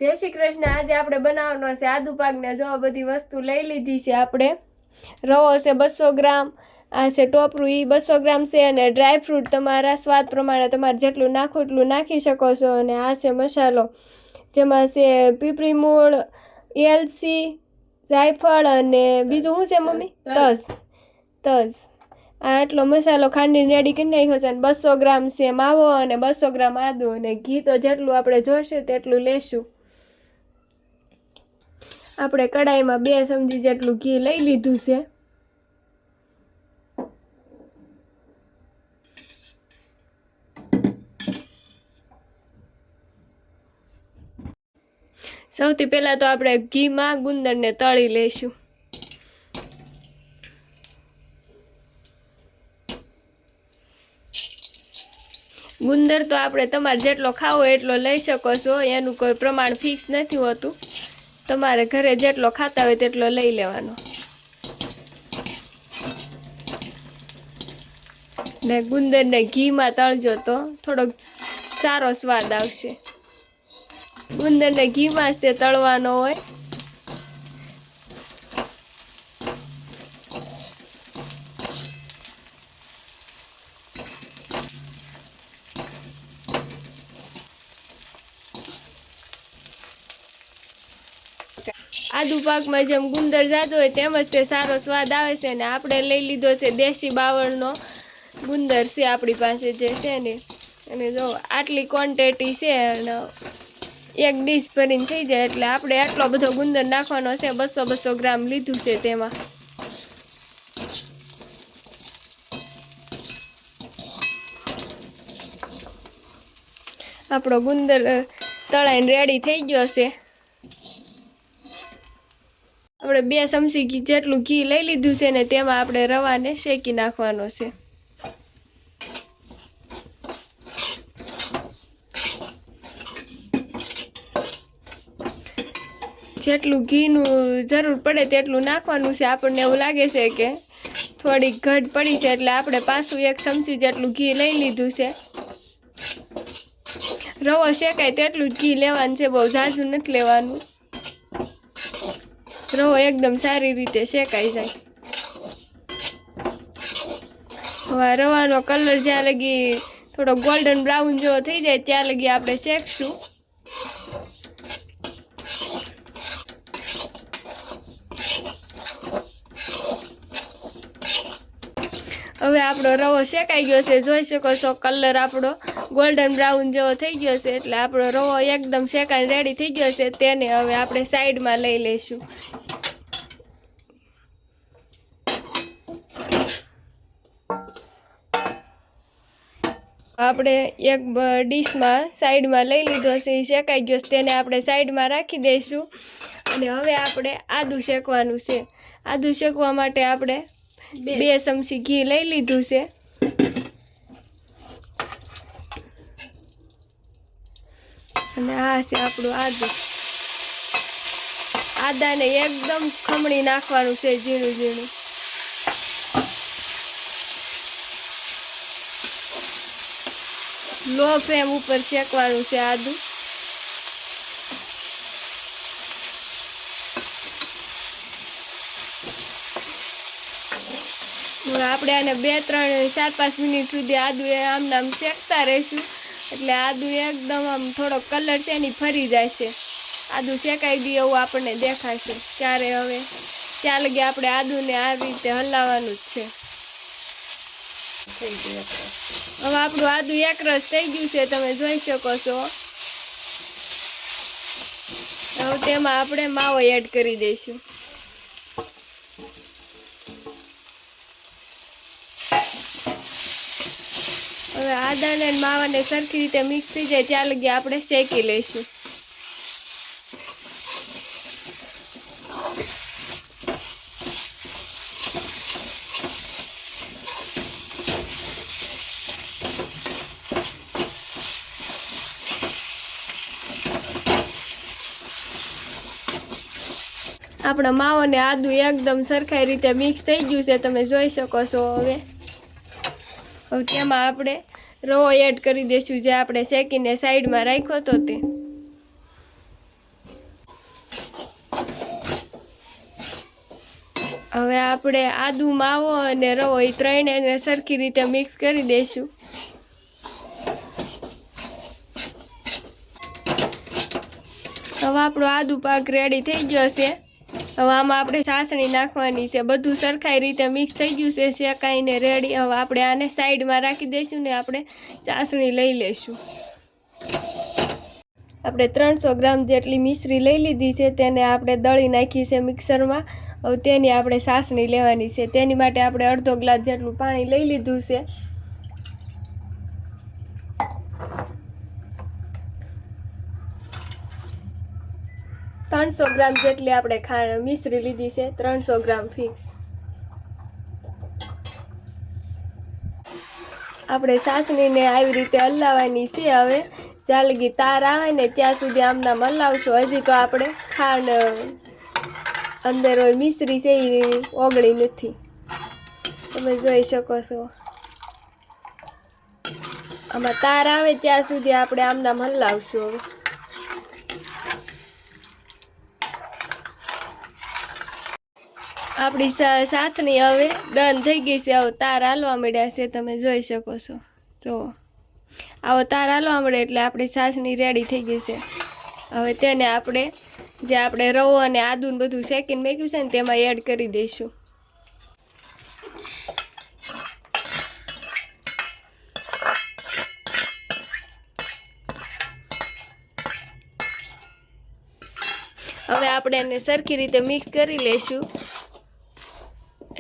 જય શ્રી કૃષ્ણ। આજે આપણે બનાવવાનો છે આદુ પાક ને જો બધી વસ્તુ લઈ લીધી છે આપણે। રવો છે 200 ગ્રામ, આ છે ટોપરું એ 200 ગ્રામ છે, અને ડ્રાય ફ્રૂટ તમારા સ્વાદ પ્રમાણે તમારે જેટલું નાખવું એટલું નાખી શકો છો। અને આ છે મસાલો, જેમાં છે પીપળી મૂળ, એલચી, જાયફળ અને બીજું શું છે મમ્મી? તજ। આ આટલો મસાલો ખાંડીને રેડી કરી નાખ્યો છે। અને 200 ગ્રામ છે માવો અને 200 ગ્રામ આદુ, અને ઘી તો જેટલું આપણે જોઈશે તેટલું લેશું। આપણે કડાઈમાં 2 ચમચી જેટલું ઘી લઈ લીધું છે। સૌથી પહેલા તો આપણે ઘીમાં ગુંદરને તળી લઈશું। ગુંદર તો આપણે તમારે જેટલો ખાવો એટલો લઈ શકો છો, એનું કોઈ પ્રમાણ ફિક્સ નથી હોતું, તમારે ઘરે જેટલો ખાતા હોય તેટલો લઈ લેવાનો। ને ગુંદરને ઘીમાં તળજો તો થોડોક સારો સ્વાદ આવશે। ગુંદરને ઘીમાં જ તે તળવાનો હોય। આદુ પાકમાં જેમ ગુંદર જાતો હોય તેમ જ તે સારો સ્વાદ આવે છે। ને આપણે લઈ લીધો છે દેશી બાવળનો ગુંદર છે આપણી પાસે જે છે ને, અને જો આટલી ક્વોન્ટિટી છે અને એક ડીશ ભરીને થઈ જાય, એટલે આપણે આટલો બધો ગુંદર નાખવાનો છે। 200 ગ્રામ લીધું છે તેમાં। આપણો ગુંદર તળાઈને રેડી થઈ ગયો છે। આપણે 2 ચમચી ઘી જેટલું ઘી લઈ લીધું છે ને તેમાં આપણે રવાને શેકી નાખવાનો છે। જેટલું ઘીનું જરૂર પડે તેટલું નાખવાનું છે। આપણને એવું લાગે છે કે થોડીક ઘટ પડી છે, એટલે આપણે પાછું 1 ચમચી જેટલું ઘી લઈ લીધું છે। રવો શેકાય તેટલું જ ઘી લેવાનું છે, બહુ ઝાઝું નથી લેવાનું। રવો એકદમ સારી રીતે શેકાઈ જાય। હવે રવાનો કલર જ્યાં લગી થોડો ગોલ્ડન બ્રાઉન જેવો થઈ જાય ત્યાં લગી આપણે શેકશું। હવે આપણો રવો શેકાઈ ગયો છે, જોઈ શકો છો કલર આપણો ગોલ્ડન બ્રાઉન જેવો થઈ ગયો છે, એટલે આપણો રવો એકદમ શેકાઈ રેડી થઈ ગયો છે। તેને હવે આપણે સાઈડમાં લઈ લઈશું। આપણે એક ડીશમાં સાઈડમાં લઈ લીધો છે, એ શેકાઈ ગયો છે, તેને આપણે સાઈડમાં રાખી દઈશું। અને હવે આપણે આદુ શેકવાનું છે। આદુ શેકવા માટે આપણે 2 ચમચી ઘી લઈ લીધું છે। અને આ છે આપણું આદુ। આદાને એકદમ ખમણી નાખવાનું છે, ઝીણું ઝીણું। લો ફ્લેમ ઉપર શેકવાનું છે આદુ। આપણે આને 2, 3, 4, 5 મિનિટ સુધી આદુ આમ નામ શેકતા રહીશું, એટલે આદુ એકદમ આમ થોડો કલર છે એની ફરી જાય છે। આદુ શેકાઈ ગયું એવું આપણને દેખાશે ત્યારે હવે ત્યાં લગી આપણે આદુને આ રીતે હલાવવાનું જ છે। હવે આપણું આદુ એકરસ થઈ ગયું છે, તમે જોઈ શકો છો। હવે તેમાં આપણે માવો એડ કરી દઈશું। હવે આદાને માવાને સરખી રીતે મિક્સ થઈ જાય ત્યાં લગી આપણે શેકી લઈશું। આપણા માવો ને આદુ એકદમ સરખી રીતે મિક્સ થઈ ગયું છે, તમે જોઈ શકો છો। હવે તેમાં આપણે રવો એડ કરી દઈશું, જે આપણે શેકીને સાઈડમાં રાખ્યો હતો તે। હવે આપણે આદુ માવો અને રવો એ ત્રણેયને સરખી રીતે મિક્સ કરી દઈશું. હવે આપણો આદુ પાક રેડી થઈ ગયો છે. હવે આમાં આપણે ચાસણી નાખવાની છે. બધું સરખાઈ રીતે મિક્સ થઈ ગયું છે, શેકાઈને રેડી. હવે આપણે આને સાઈડમાં રાખી દઈશું ને આપણે ચાસણી લઈ લઈશું. આપણે 300 ગ્રામ જેટલી મિશ્રી લઈ લીધી છે, તેને આપણે દળી નાખી છે મિક્સરમાં. હવે તેની આપણે ચાસણી લેવાની છે. તેની માટે આપણે અડધો ગ્લાસ જેટલું પાણી લઈ લીધું છે. ત્રણસો ગ્રામ જેટલી આપણે મિશ્રી લીધી છે, 300 ગ્રામ ફિક્સ. આપણે ચાસણીને આવી રીતે હલાવવાની છે. હવે જ્યાં લગી તાર આવે ને ત્યાં સુધી આમના હલાવશું. હજી તો આપણે ખાંડ અંદર હોય મિશ્રી છે એ ઓગળી નથી, તમે જોઈ શકો છો. આમાં તાર આવે ત્યાં સુધી આપણે આમના હલાવશું. હવે આપણી ચાસણી હવે ડન થઈ ગઈ છે. હવે તાર હાલવા મળ્યા છે, તમે જોઈ શકો છો. તો આવો તાર હાલવા મળે એટલે આપણી ચાસણી રેડી થઈ ગઈ છે. હવે તેને આપણે જે આપણે રવો અને આદુ ને બધું શેકીને મૂક્યું છે ને તેમાં એડ કરી દઈશું. હવે આપણે એને સરખી રીતે મિક્સ કરી લઈશું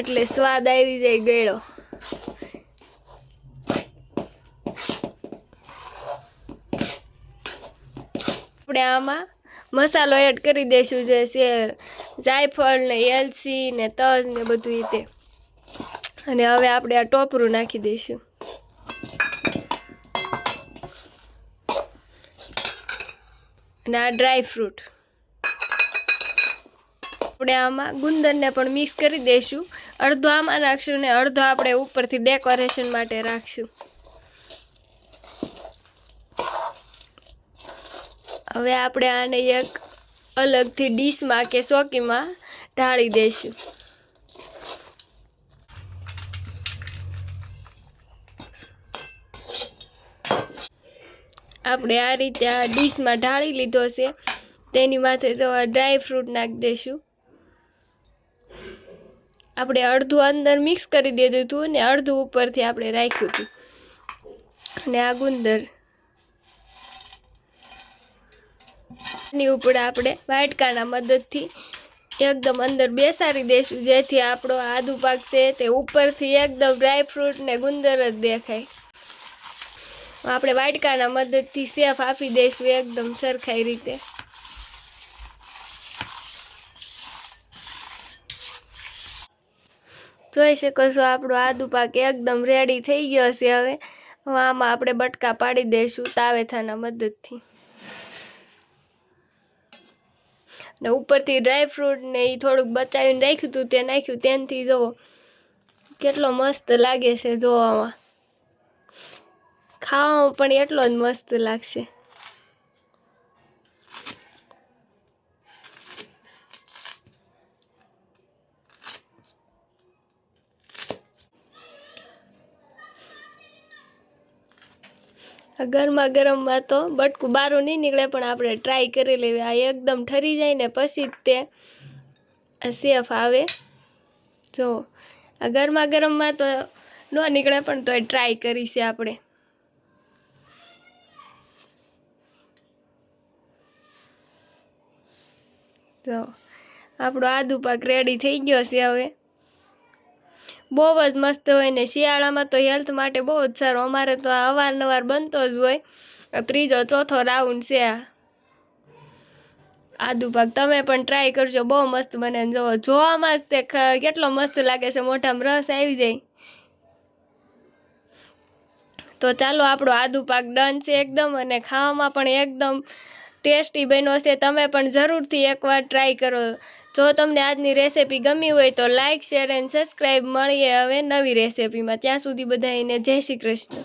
એટલે સ્વાદ આવી જાય ગળ્યો. આપણે આમાં મસાલો એડ કરી દઈશું, જે છે જાયફળ ને એલચી ને તજ ને બધું રીતે. અને હવે આપણે આ ટોપરું નાખી દઈશું. અને આ ડ્રાય ફ્રૂટ આપણે આમાં ગુંદરને પણ મિક્સ કરી દઈશું. અડધો આમાં નાખશું ને અડધો આપણે ઉપરથી ડેકોરેશન માટે રાખશું. હવે આપણે આને એક અલગથી ડીશમાં કે ચોકીમાં ઢાળી દઈશું. આપણે આ રીતે આ ડીશમાં ઢાળી લીધો છે. તેની માથે જો ડ્રાય ફ્રૂટ નાખી દઈશું. આપણે અડધું અંદર મિક્સ કરી દીધું હતું ને અડધું ઉપરથી આપણે રાખ્યું હતું. અને આ ગુંદર ની ઉપર આપણે વાટકાના મદદથી એકદમ અંદર બેસાડી દઈશું, જેથી આપણો આદુ પાક છે તે ઉપરથી એકદમ ડ્રાય ફ્રૂટ ને ગુંદર જ દેખાય. આપણે વાટકાના મદદથી સેફ આપી દઈશું એકદમ સરખાઈ રીતે. જોઈ શકો છો આપણો આદુ પાક એકદમ રેડી થઈ ગયો છે. હવે આમાં આપણે બટકા પાડી દઈશું તાવેથાના મદદથી. ને ઉપરથી ડ્રાય ફ્રૂટ ને એ થોડુંક બચાવીને રાખ્યું હતું તે નાખ્યું. તેનાથી જુઓ કેટલો મસ્ત લાગે છે. જોવામાં ખાવામાં પણ એટલો જ મસ્ત લાગશે. ગરમા ગરમમાં તો બટકું બારું નહીં નીકળે, પણ આપણે ટ્રાય કરી લેવી. આ એકદમ ઠરી જાય ને પછી જ તે સેફ આવે. જો આ ગરમા ગરમમાં તો ન નીકળે, પણ તોય ટ્રાય કરી છે આપણે. તો આપણો આદુ પાક રેડી થઈ ગયો છે. હવે બહુ જ મસ્ત હોય ને શિયાળામાં તો હેલ્થ માટે બહુ જ સારું. અમારે તો આ અવારનવાર બનતો જ હોય. ત્રીજો ચોથો રાઉન્ડ છે આદુ પાક. તમે પણ ટ્રાય કરજો, બહુ મસ્ત બને. જોવામાં જ તે કેટલો મસ્ત લાગે છે, મોઢામાં રસ આવી જાય. તો ચાલો આપણો આદુ પાક ડન છે એકદમ, અને ખાવામાં પણ એકદમ ટેસ્ટી બન્યો છે. તમે પણ જરૂરથી એકવાર ટ્રાય કરો. જો તમને આજની રેસિપી ગમી હોય તો લાઇક, શેર એન્ડ સબસ્ક્રાઈબ. મળીએ હવે નવી રેસિપીમાં. ત્યાં સુધી બધાને જય શ્રી કૃષ્ણ.